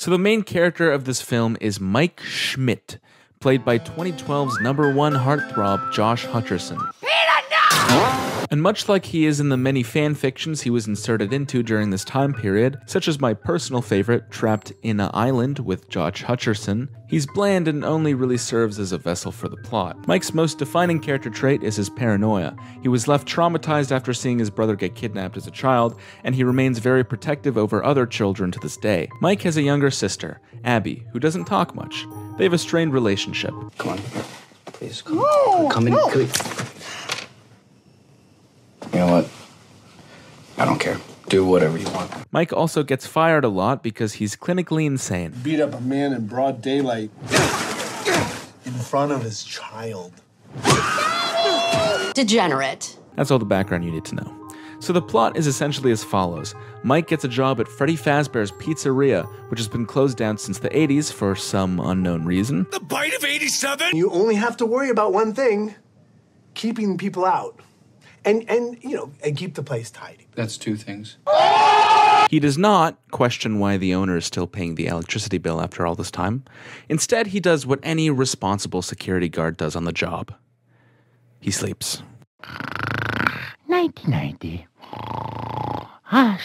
So the main character of this film is Mike Schmidt, played by 2012's #1 heartthrob Josh Hutcherson. And much like he is in the many fan fictions he was inserted into during this time period, such as my personal favorite, Trapped in an Island with Josh Hutcherson, he's bland and only really serves as a vessel for the plot. Mike's most defining character trait is his paranoia. He was left traumatized after seeing his brother get kidnapped as a child, and he remains very protective over other children to this day. Mike has a younger sister, Abby, who doesn't talk much. They have a strained relationship. Come on, please, come on. Come in, come in. You know what? I don't care. Do whatever you want. Mike also gets fired a lot because he's clinically insane. Beat up a man in broad daylight in front of his child. Degenerate. That's all the background you need to know. So the plot is essentially as follows. Mike gets a job at Freddy Fazbear's Pizzeria, which has been closed down since the 80s for some unknown reason. The bite of 87? You only have to worry about one thing. Keeping people out. And keep the place tidy. That's two things. He does not question why the owner is still paying the electricity bill after all this time. Instead, he does what any responsible security guard does on the job. He sleeps. 1990.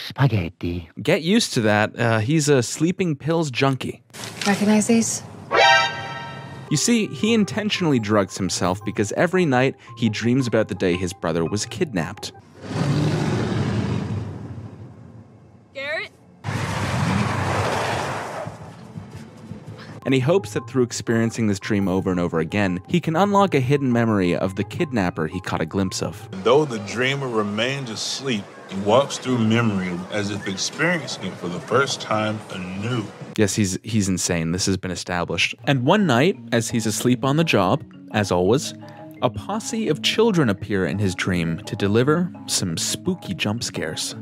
Spaghetti. Get used to that. He's a sleeping pills junkie. Recognize these? You see, he intentionally drugs himself because every night he dreams about the day his brother was kidnapped. Garrett? And he hopes that through experiencing this dream over and over again, he can unlock a hidden memory of the kidnapper he caught a glimpse of. Though the dreamer remains asleep, he walks through memory as if experiencing it for the first time anew. Yes, he's insane. This has been established. And one night, as he's asleep on the job, as always, a posse of children appear in his dream to deliver some spooky jump scares.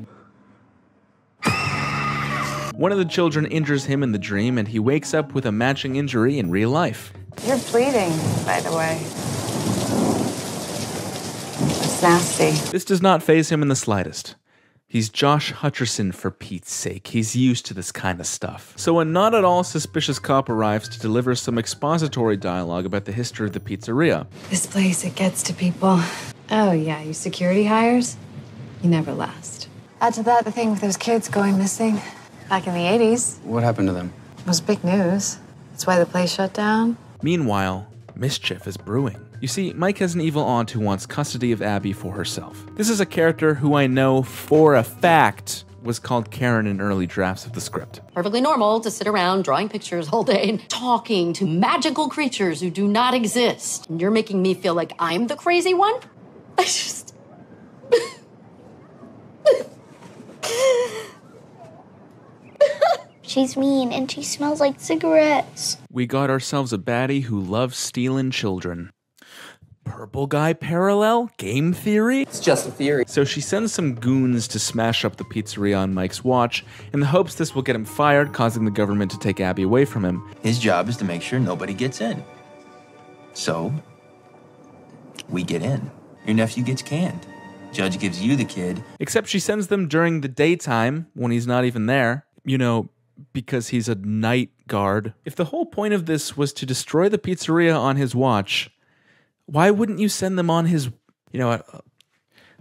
One of the children injures him in the dream, and he wakes up with a matching injury in real life. You're bleeding, by the way. It's nasty. This does not faze him in the slightest. He's Josh Hutcherson, for Pete's sake. He's used to this kind of stuff. So a not at all suspicious cop arrives to deliver some expository dialogue about the history of the pizzeria. This place, it gets to people. Oh yeah, you security hires? You never last. Add to that the thing with those kids going missing back in the 80s. What happened to them? It was big news. That's why the place shut down. Meanwhile, mischief is brewing. You see, Mike has an evil aunt who wants custody of Abby for herself. This is a character who I know for a fact was called Karen in early drafts of the script. Perfectly normal to sit around drawing pictures all day and talking to magical creatures who do not exist. And you're making me feel like I'm the crazy one? I just... She's mean and she smells like cigarettes. We got ourselves a baddie who loves stealing children. Purple guy parallel? Game theory? It's just a theory. So she sends some goons to smash up the pizzeria on Mike's watch in the hopes this will get him fired, causing the government to take Abby away from him. His job is to make sure nobody gets in. So, we get in. Your nephew gets canned. Judge gives you the kid. Except she sends them during the daytime when he's not even there. You know, because he's a night guard. If the whole point of this was to destroy the pizzeria on his watch, why wouldn't you send them on his... You know what?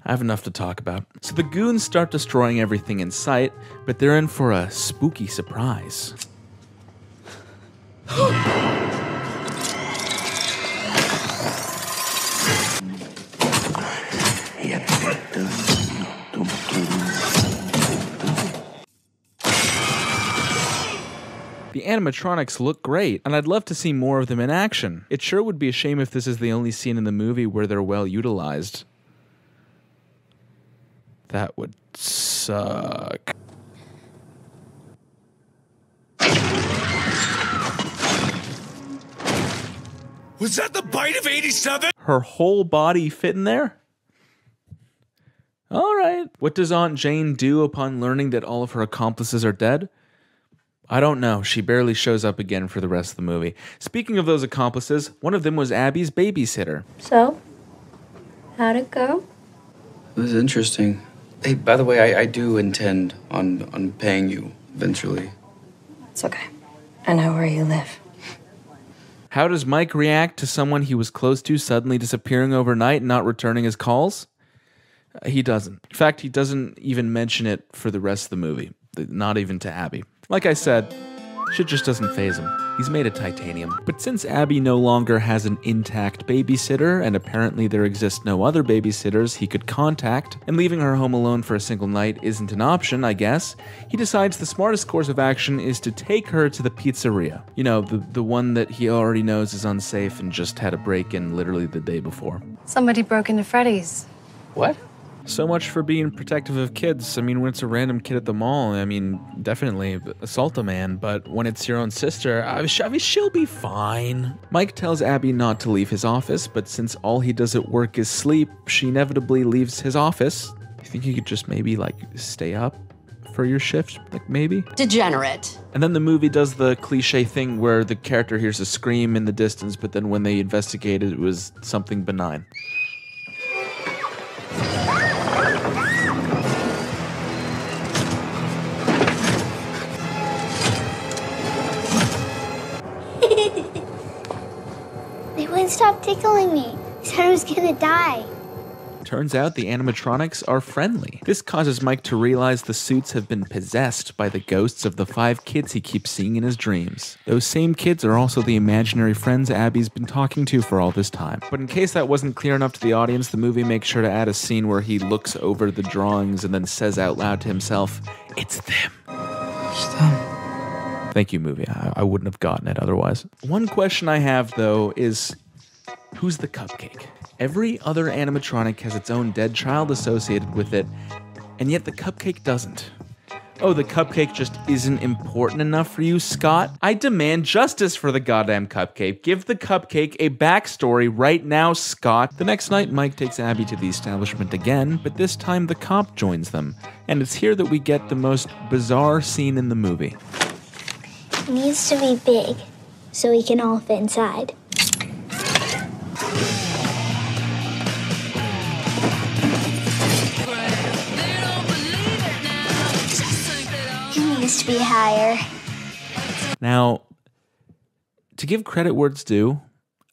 I have enough to talk about. So the goons start destroying everything in sight, but they're in for a spooky surprise. The animatronics look great, and I'd love to see more of them in action. It sure would be a shame if this is the only scene in the movie where they're well utilized. That would suck. Was that the bite of 87? Her whole body fit in there? All right. What does Aunt Jane do upon learning that all of her accomplices are dead? I don't know. She barely shows up again for the rest of the movie. Speaking of those accomplices, one of them was Abby's babysitter. So, how'd it go? It was interesting. Hey, by the way, I do intend on paying you eventually. It's okay. I know where you live. How does Mike react to someone he was close to suddenly disappearing overnight and not returning his calls? He doesn't. In fact, he doesn't even mention it for the rest of the movie. Not even to Abby. Like I said, shit just doesn't faze him. He's made of titanium. But since Abby no longer has an intact babysitter, and apparently there exist no other babysitters he could contact, and leaving her home alone for a single night isn't an option, I guess, he decides the smartest course of action is to take her to the pizzeria. You know, the one that he already knows is unsafe and just had a break-in literally the day before. Somebody broke into Freddy's. What? So much for being protective of kids. I mean, when it's a random kid at the mall, I mean, definitely assault a man, but when it's your own sister, I mean, she'll be fine. Mike tells Abby not to leave his office, but since all he does at work is sleep, she inevitably leaves his office. You think you could just maybe, like, stay up for your shift? Like, maybe? Degenerate. And then the movie does the cliche thing where the character hears a scream in the distance, but then when they investigate it, it was something benign. They wouldn't stop tickling me. They said I was gonna die. Turns out the animatronics are friendly. This causes Mike to realize the suits have been possessed by the ghosts of the 5 kids he keeps seeing in his dreams. Those same kids are also the imaginary friends Abby's been talking to for all this time. But in case that wasn't clear enough to the audience, the movie makes sure to add a scene where he looks over the drawings and then says out loud to himself, "It's them." It's them. Thank you, movie. I wouldn't have gotten it otherwise. One question I have, though, is who's the cupcake? Every other animatronic has its own dead child associated with it, and yet the cupcake doesn't. Oh, the cupcake just isn't important enough for you, Scott? I demand justice for the goddamn cupcake. Give the cupcake a backstory right now, Scott. The next night, Mike takes Abby to the establishment again, but this time the cop joins them. And it's here that we get the most bizarre scene in the movie. It needs to be big, so we can all fit inside. It needs to be higher. Now, to give credit where it's due,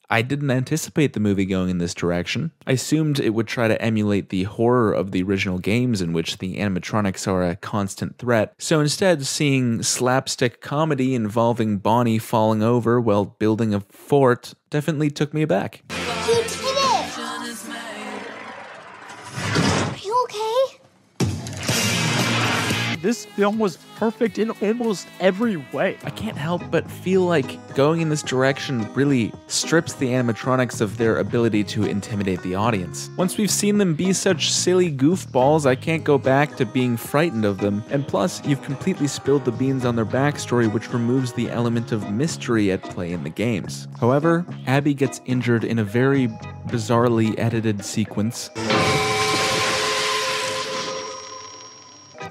I didn't anticipate the movie going in this direction. I assumed it would try to emulate the horror of the original games in which the animatronics are a constant threat. So instead, seeing slapstick comedy involving Bonnie falling over while building a fort definitely took me aback. You did it! Are you okay? This film was perfect in almost every way. I can't help but feel like going in this direction really strips the animatronics of their ability to intimidate the audience. Once we've seen them be such silly goofballs, I can't go back to being frightened of them. And plus, you've completely spilled the beans on their backstory, which removes the element of mystery at play in the games. However, Abby gets injured in a very bizarrely edited sequence.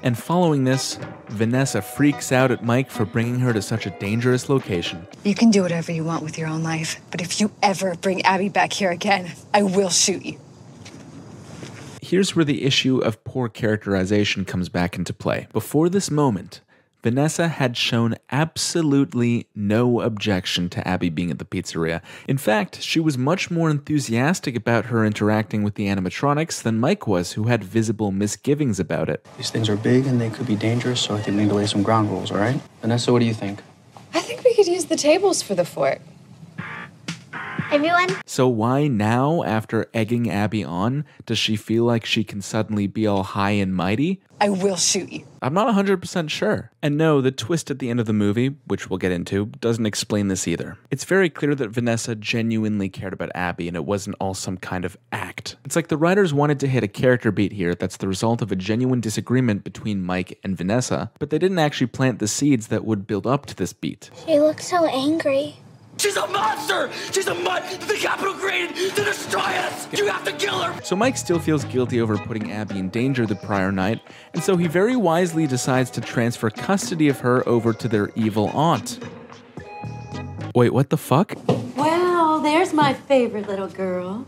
And following this, Vanessa freaks out at Mike for bringing her to such a dangerous location. You can do whatever you want with your own life, but if you ever bring Abby back here again, I will shoot you. Here's where the issue of poor characterization comes back into play. Before this moment, Vanessa had shown absolutely no objection to Abby being at the pizzeria. In fact, she was much more enthusiastic about her interacting with the animatronics than Mike was, who had visible misgivings about it. These things are big and they could be dangerous, so I think we need to lay some ground rules, all right? Vanessa, what do you think? I think we could use the tables for the fort. Everyone? So why now, after egging Abby on, does she feel like she can suddenly be all high and mighty? I will shoot you. I'm not 100% sure. And no, the twist at the end of the movie, which we'll get into, doesn't explain this either. It's very clear that Vanessa genuinely cared about Abby and it wasn't all some kind of act. It's like the writers wanted to hit a character beat here that's the result of a genuine disagreement between Mike and Vanessa, but they didn't actually plant the seeds that would build up to this beat. She looks so angry. She's a monster! She's a mutt that the Capitol created to destroy us! You have to kill her! So Mike still feels guilty over putting Abby in danger the prior night, and so he very wisely decides to transfer custody of her over to their evil aunt. Wait, what the fuck? Well, there's my favorite little girl.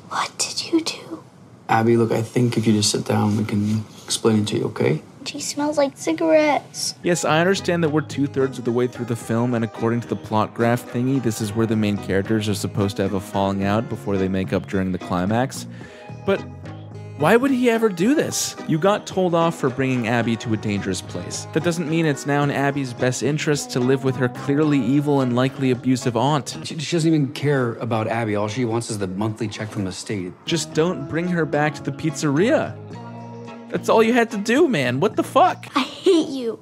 What did you do? Abby, look, I think if you just sit down, we can explain it to you, okay? She smells like cigarettes. Yes, I understand that we're 2/3 of the way through the film, and according to the plot graph thingy, this is where the main characters are supposed to have a falling out before they make up during the climax. But why would he ever do this? You got told off for bringing Abby to a dangerous place. That doesn't mean it's now in Abby's best interest to live with her clearly evil and likely abusive aunt. She doesn't even care about Abby. All she wants is the monthly check from the state. Just don't bring her back to the pizzeria. That's all you had to do, man. What the fuck? I hate you.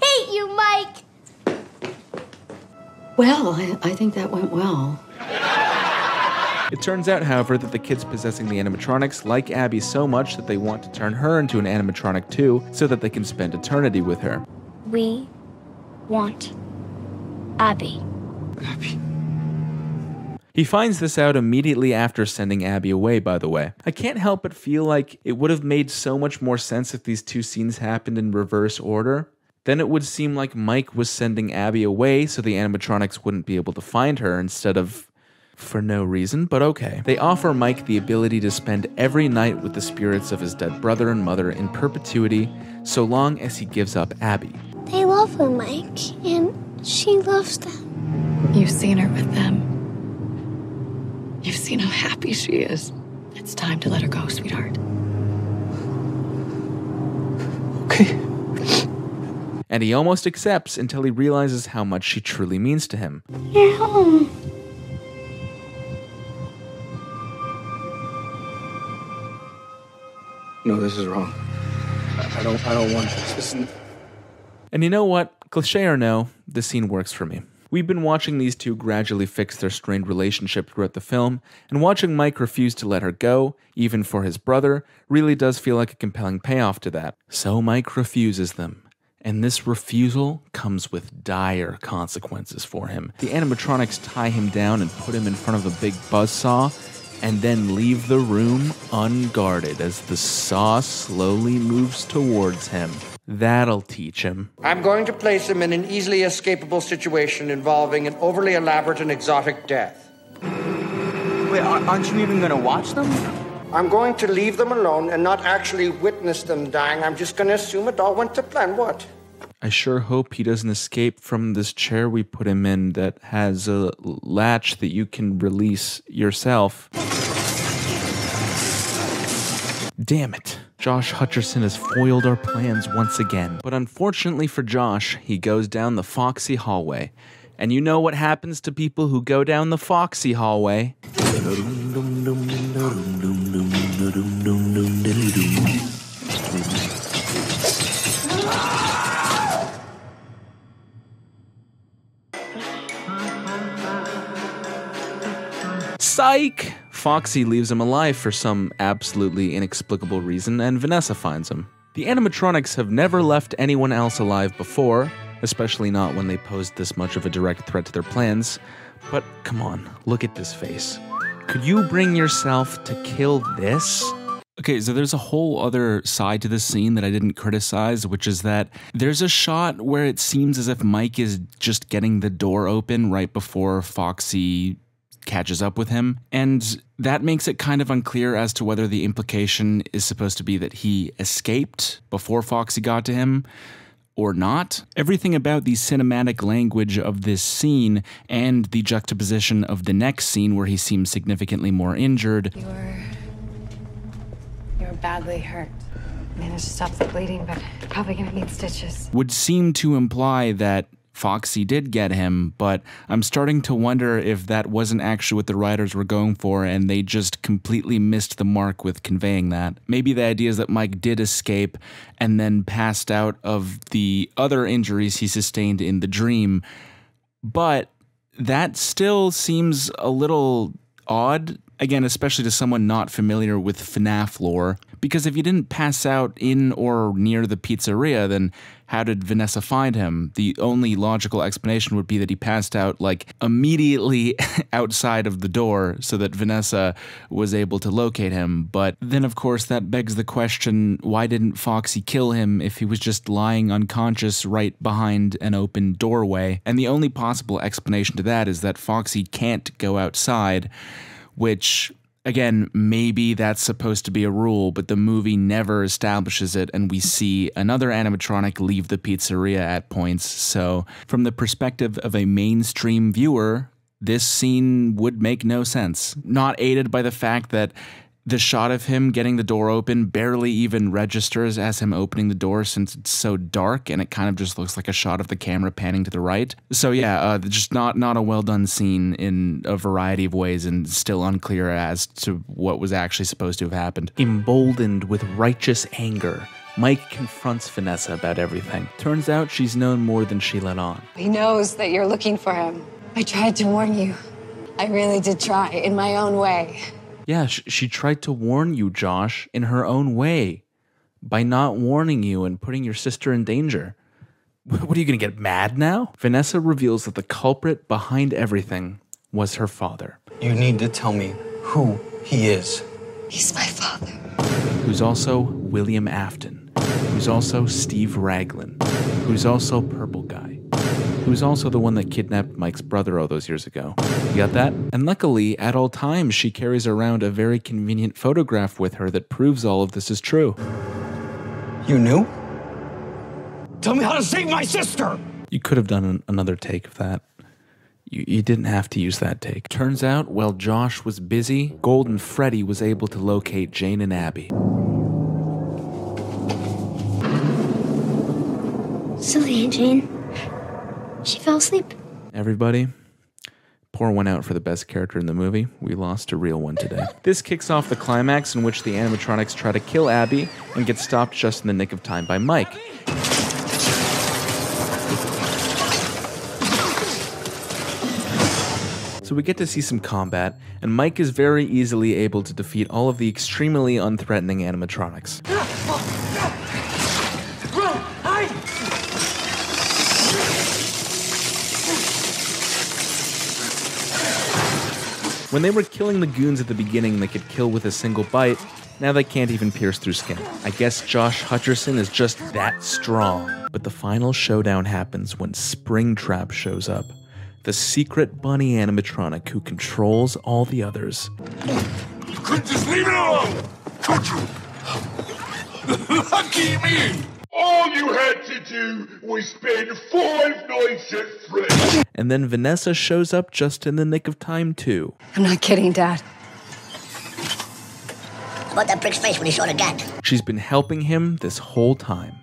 Hate you, Mike. Well, I think that went well. It turns out, however, that the kids possessing the animatronics like Abby so much that they want to turn her into an animatronic too, so that they can spend eternity with her. We want Abby. He finds this out immediately after sending Abby away, by the way. I can't help but feel like it would have made so much more sense if these two scenes happened in reverse order. Then it would seem like Mike was sending Abby away so the animatronics wouldn't be able to find her instead of for no reason, but okay. They offer Mike the ability to spend every night with the spirits of his dead brother and mother in perpetuity, so long as he gives up Abby. They love her, Mike, and she loves them. You've seen her with them. You've seen how happy she is. It's time to let her go, sweetheart. Okay. And he almost accepts until he realizes how much she truly means to him. You're home. No, this is wrong. I don't want this. This isn't... And you know what? Cliché or no, this scene works for me. We've been watching these two gradually fix their strained relationship throughout the film, and watching Mike refuse to let her go, even for his brother, really does feel like a compelling payoff to that. So Mike refuses them, and this refusal comes with dire consequences for him. The animatronics tie him down and put him in front of a big buzzsaw, and then leave the room unguarded as the saw slowly moves towards him. That'll teach him. I'm going to place him in an easily escapable situation involving an overly elaborate and exotic death. Wait, aren't you even gonna watch them? I'm going to leave them alone and not actually witness them dying. I'm just going to assume it all went to plan. What? I sure hope he doesn't escape from this chair we put him in that has a latch that you can release yourself. Damn it. Josh Hutcherson has foiled our plans once again. But unfortunately for Josh, he goes down the Foxy hallway. And you know what happens to people who go down the Foxy hallway? Psych! Foxy leaves him alive for some absolutely inexplicable reason, and Vanessa finds him. The animatronics have never left anyone else alive before, especially not when they posed this much of a direct threat to their plans. But come on, look at this face. Could you bring yourself to kill this? Okay, so there's a whole other side to this scene that I didn't criticize, which is that there's a shot where it seems as if Mike is just getting the door open right before Foxy catches up with him, and that makes it kind of unclear as to whether the implication is supposed to be that he escaped before Foxy got to him or not. Everything about the cinematic language of this scene and the juxtaposition of the next scene where he seems significantly more injured. You were badly hurt. Managed to stop the bleeding, but probably gonna need stitches. Would seem to imply that Foxy did get him, but I'm starting to wonder if that wasn't actually what the writers were going for and they just completely missed the mark with conveying that. Maybe the idea is that Mike did escape and then passed out of the other injuries he sustained in the dream, but that still seems a little odd, again, especially to someone not familiar with FNAF lore, because if you didn't pass out in or near the pizzeria, then how did Vanessa find him? The only logical explanation would be that he passed out like immediately outside of the door so that Vanessa was able to locate him. But then of course that begs the question, why didn't Foxy kill him if he was just lying unconscious right behind an open doorway? And the only possible explanation to that is that Foxy can't go outside, which Again, maybe that's supposed to be a rule, but the movie never establishes it, and we see another animatronic leave the pizzeria at points. So, from the perspective of a mainstream viewer, this scene would make no sense. Not aided by the fact that the shot of him getting the door open barely even registers as him opening the door, since it's so dark and it kind of just looks like a shot of the camera panning to the right. So yeah, just not a well done scene in a variety of ways, and still unclear as to what was actually supposed to have happened. Emboldened with righteous anger, Mike confronts Vanessa about everything. Turns out she's known more than she let on. He knows that you're looking for him. I tried to warn you. I really did try, in my own way. Yeah, she tried to warn you, Josh, in her own way, by not warning you and putting your sister in danger. What are you going to get mad now? Vanessa reveals that the culprit behind everything was her father. You need to tell me who he is. He's my father. Who's also William Afton. Who's also Steve Raglan. Who's also Purple Guy. Who's also the one that kidnapped Mike's brother all those years ago. You got that? And luckily, at all times, she carries around a very convenient photograph with her that proves all of this is true. You knew? Tell me how to save my sister! You could have done another take of that. You didn't have to use that take. Turns out, while Josh was busy, Golden Freddy was able to locate Jane and Abby. Silly Aunt Jane. She fell asleep. Everybody, pour one out for the best character in the movie. We lost a real one today. This kicks off the climax in which the animatronics try to kill Abby and get stopped just in the nick of time by Mike. So we get to see some combat, and Mike is very easily able to defeat all of the extremely unthreatening animatronics. When they were killing the goons at the beginning they could kill with a single bite, now they can't even pierce through skin. I guess Josh Hutcherson is just that strong. But the final showdown happens when Springtrap shows up, the secret bunny animatronic who controls all the others. You couldn't just leave it alone, could you? Lucky me! All you had to do was spend 5 nights at Freddy's. And then Vanessa shows up just in the nick of time, too. I'm not kidding, Dad. About that brick's face when he saw the gat. She's been helping him this whole time.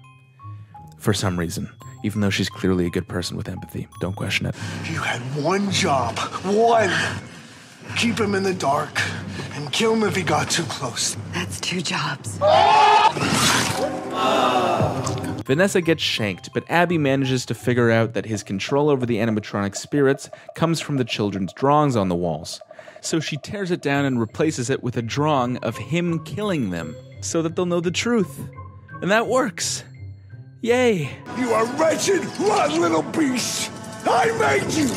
For some reason. Even though she's clearly a good person with empathy. Don't question it. You had one job. One. Keep him in the dark and kill him if he got too close. That's 2 jobs. Vanessa gets shanked, but Abby manages to figure out that his control over the animatronic spirits comes from the children's drawings on the walls. So she tears it down and replaces it with a drawing of him killing them, so that they'll know the truth. And that works. Yay! You are wretched, rotten little beast! I made you!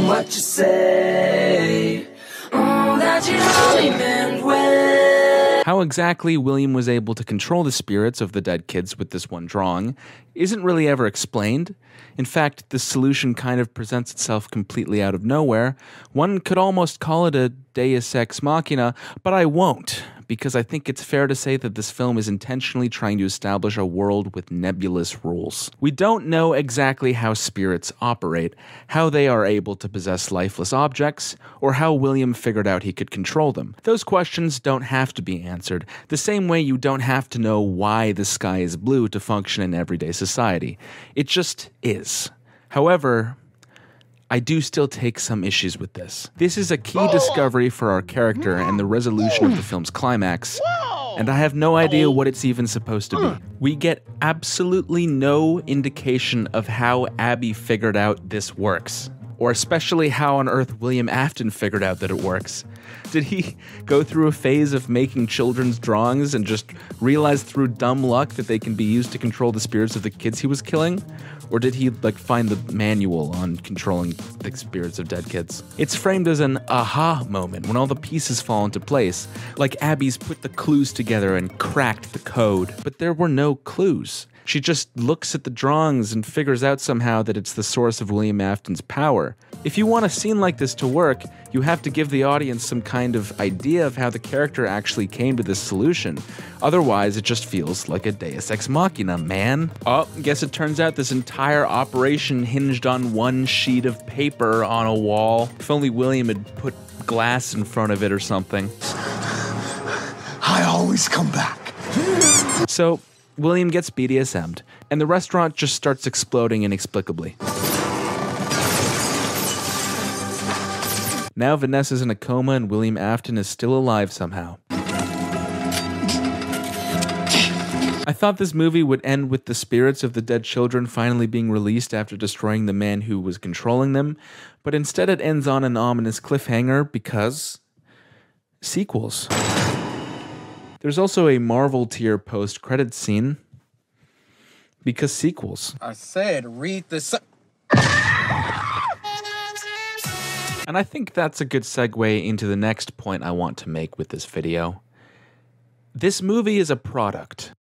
What you say? That you only meant well. How exactly William was able to control the spirits of the dead kids with this one drawing isn't really ever explained. In fact, the solution kind of presents itself completely out of nowhere. One could almost call it a deus ex machina, but I won't, because I think it's fair to say that this film is intentionally trying to establish a world with nebulous rules. We don't know exactly how spirits operate, how they are able to possess lifeless objects, or how William figured out he could control them. Those questions don't have to be answered, the same way you don't have to know why the sky is blue to function in everyday society. It just is. However, I do still take some issues with this. This is a key discovery for our character and the resolution of the film's climax, and I have no idea what it's even supposed to be. We get absolutely no indication of how Abby figured out this works, or especially how on earth William Afton figured out that it works. Did he go through a phase of making children's drawings and just realize through dumb luck that they can be used to control the spirits of the kids he was killing? Or did he find the manual on controlling the spirits of dead kids? It's framed as an aha moment when all the pieces fall into place, like Abby's put the clues together and cracked the code. But there were no clues. She just looks at the drawings and figures out somehow that it's the source of William Afton's power. If you want a scene like this to work, you have to give the audience some kind of idea of how the character actually came to this solution. Otherwise, it just feels like a Deus Ex Machina, man. Oh, guess it turns out this entire operation hinged on one sheet of paper on a wall. If only William had put glass in front of it or something. I always come back. So, William gets BDSM'd, and the restaurant just starts exploding inexplicably. Now Vanessa's in a coma and William Afton is still alive somehow. I thought this movie would end with the spirits of the dead children finally being released after destroying the man who was controlling them, but instead it ends on an ominous cliffhanger because... sequels. There's also a Marvel tier post-credits scene because sequels. I said read the... And I think that's a good segue into the next point I want to make with this video. This movie is a product.